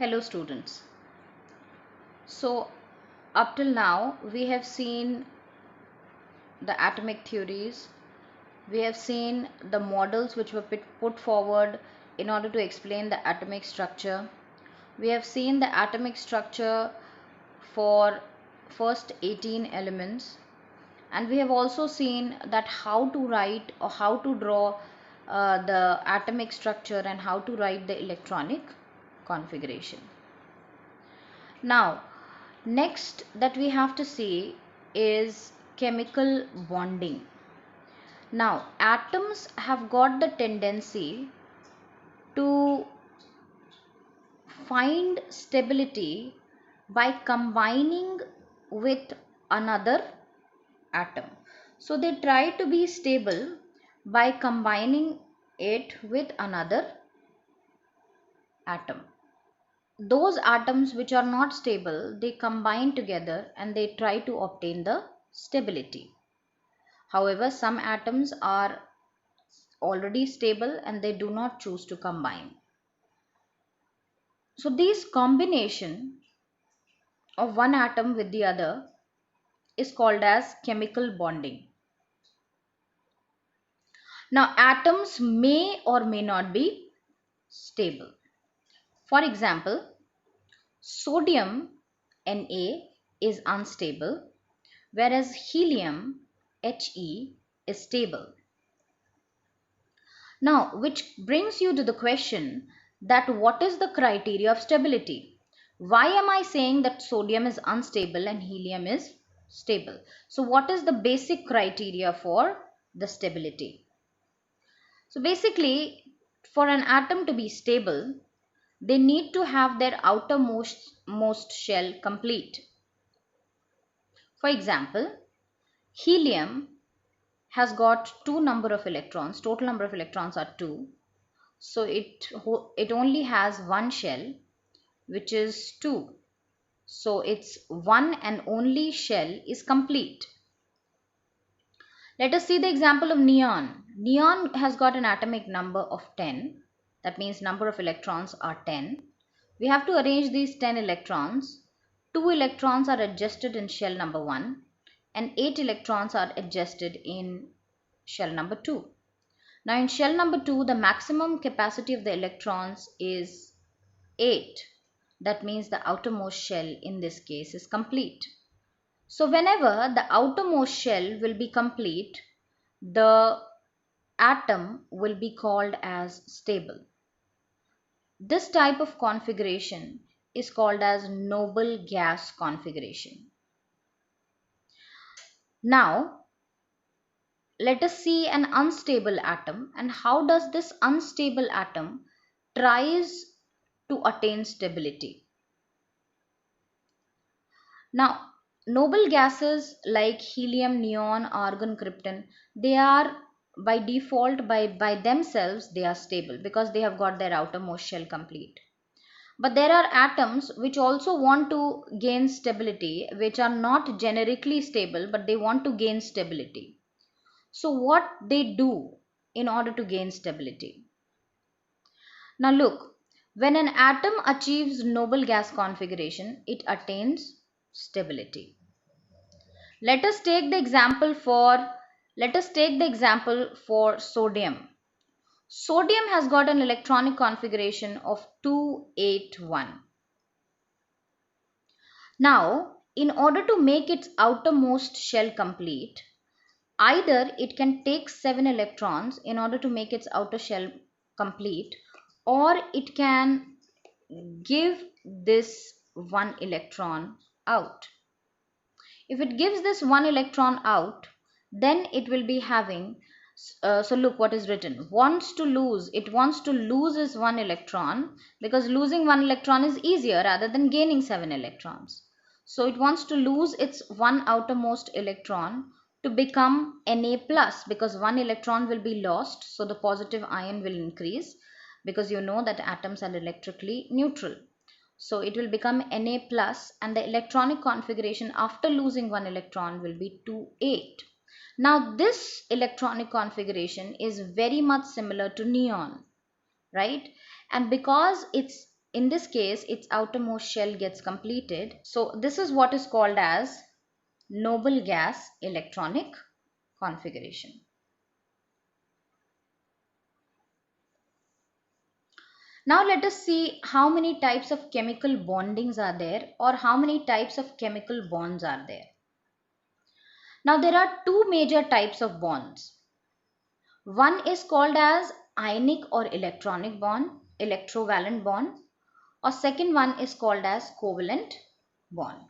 Hello students. So up till now we have seen the atomic theories, we have seen the models which were put forward in order to explain the atomic structure. We have seen the atomic structure for first 18 elements, and we have also seen that how to write or how to draw the atomic structure and how to write the electronic configuration. Now, next that we have to see is chemical bonding. Now, atoms have got the tendency to find stability by combining with another atom. So, they try to be stable by combining it with another atom. Those atoms which are not stable, they combine together and they try to obtain the stability. However, some atoms are already stable and they do not choose to combine. So this combination of one atom with the other is called as chemical bonding. Now atoms may or may not be stable. For example, sodium Na is unstable, whereas helium He is stable. Now, which brings you to the question that what is the criteria of stability? Why am I saying that sodium is unstable and helium is stable? So, what is the basic criteria for the stability? So, basically, for an atom to be stable, they need to have their outermost shell complete. For example, helium has got two number of electrons, total number of electrons are 2. So it only has one shell, which is 2. So its one and only shell is complete. Let us see the example of neon. Neon has got an atomic number of 10. That means number of electrons are 10. We have to arrange these 10 electrons. 2 electrons are adjusted in shell number 1 and 8 electrons are adjusted in shell number 2. Now in shell number 2, the maximum capacity of the electrons is 8. That means the outermost shell in this case is complete. So whenever the outermost shell will be complete, the atom will be called as stable. This type of configuration is called as noble gas configuration. Now let us see an unstable atom and how does this unstable atom tries to attain stability. Now, noble gases like helium, neon, argon, krypton, they are by default, by themselves, they are stable because they have got their outermost shell complete. But there are atoms which also want to gain stability, which are not generically stable, but they want to gain stability. So what they do in order to gain stability? Now look, when an atom achieves noble gas configuration, it attains stability. Let us take the example for sodium. Sodium has got an electronic configuration of 281. Now, in order to make its outermost shell complete, either it can take 7 electrons in order to make its outer shell complete, or it can give this 1 electron out. If it gives this 1 electron out, then it will be having, so look what is written, it wants to lose its 1 electron because losing 1 electron is easier rather than gaining 7 electrons. So it wants to lose its 1 outermost electron to become Na plus because 1 electron will be lost, so the positive ion will increase because you know that atoms are electrically neutral. So it will become Na plus and the electronic configuration after losing 1 electron will be 2,8. Now this electronic configuration is very much similar to neon, right? And because its in this case its outermost shell gets completed. So this is what is called as noble gas electronic configuration. Now let us see how many types of chemical bondings are there, or how many types of chemical bonds are there. Now there are two major types of bonds. One is called as ionic or electronic bond, electrovalent bond, or second one is called as covalent bond.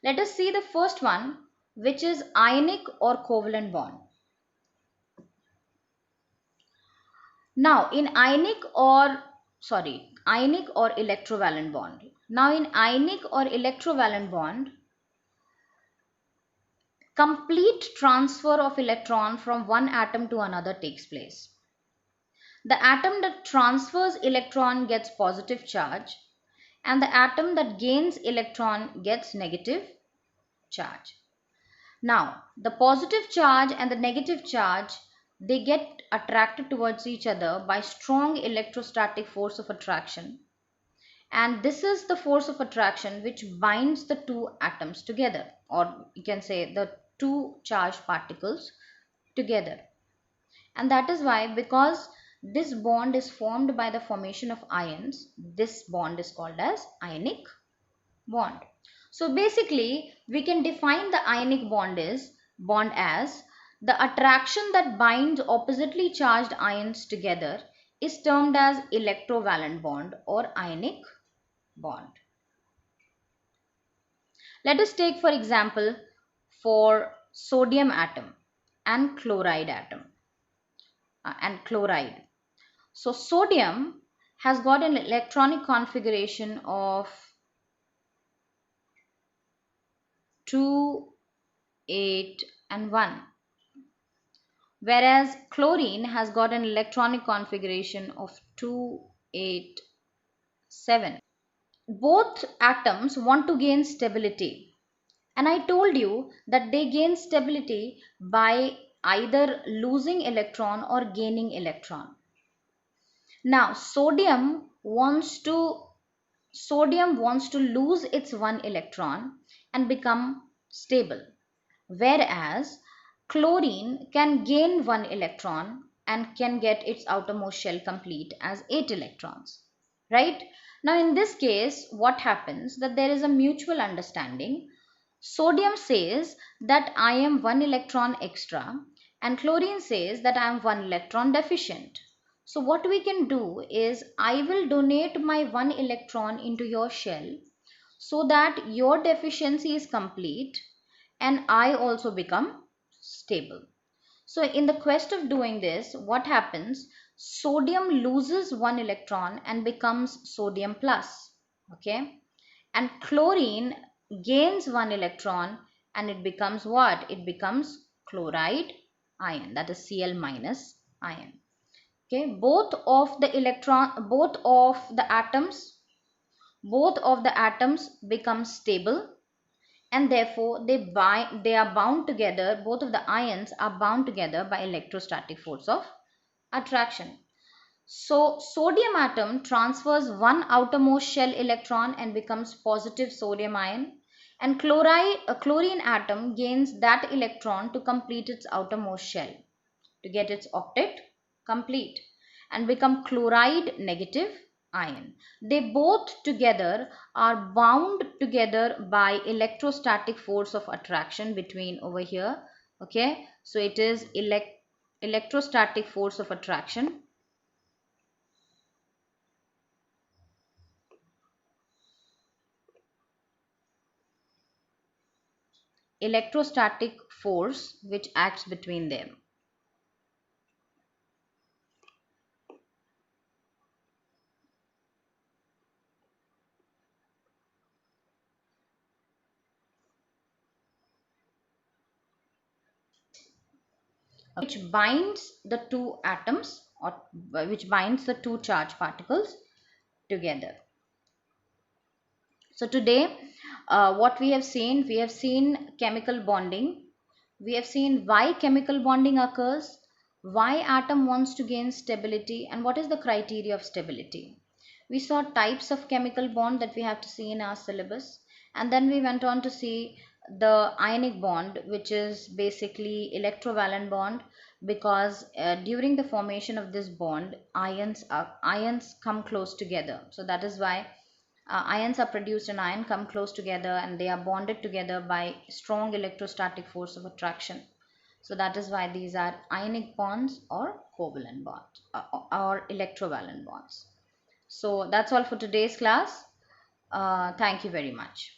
Let us see the first one, which is ionic or covalent bond. Now in ionic or electrovalent bond. Now in ionic or electrovalent bond, complete transfer of electron from one atom to another takes place. The atom that transfers electron gets positive charge, and the atom that gains electron gets negative charge. Now, the positive charge and the negative charge, they get attracted towards each other by strong electrostatic force of attraction. And this is the force of attraction which binds the two atoms together, or you can say the two charged particles together. And that is why, because this bond is formed by the formation of ions, this bond is called as ionic bond. So basically we can define the ionic bond as the attraction that binds oppositely charged ions together is termed as electrovalent bond or ionic bond. Let us take for example for sodium atom and chloride atom and chloride. So sodium has got an electronic configuration of 2, 8 and 1, whereas chlorine has got an electronic configuration of 2, 8, 7. Both atoms want to gain stability, and I told you that they gain stability by either losing electron or gaining electron. Now sodium wants to lose its one electron and become stable, whereas chlorine can gain one electron and can get its outermost shell complete as 8 electrons, right? Now in this case what happens, that there is a mutual understanding. Sodium says that I am one electron extra and chlorine says that I am one electron deficient. So what we can do is, I will donate my one electron into your shell so that your deficiency is complete and I also become stable. So in the quest of doing this, what happens? Sodium loses one electron and becomes sodium plus, okay? And chlorine gains one electron and it becomes what? It becomes chloride ion, that is Cl minus ion. Okay, both of the atoms become stable, and therefore they are bound together. Both of the ions are bound together by electrostatic force of attraction. So sodium atom transfers one outermost shell electron and becomes positive sodium ion, and chlorine atom gains that electron to complete its outermost shell, to get its octet complete and become chloride negative ion. They both together are bound together by electrostatic force of attraction between over here. Okay, so it is electrostatic force of attraction. Electrostatic force which acts between them. Which binds the two atoms, or which binds the two charged particles together. So today what we have seen chemical bonding. We have seen why chemical bonding occurs, why atom wants to gain stability, and what is the criteria of stability. We saw types of chemical bond that we have to see in our syllabus, and then we went on to see the ionic bond, which is basically electrovalent bond, because during the formation of this bond, ions come close together. So that is why ions are produced and ion come close together, and they are bonded together by strong electrostatic force of attraction. So that is why these are ionic bonds or covalent bonds, or electrovalent bonds. So that's all for today's class. Thank you very much.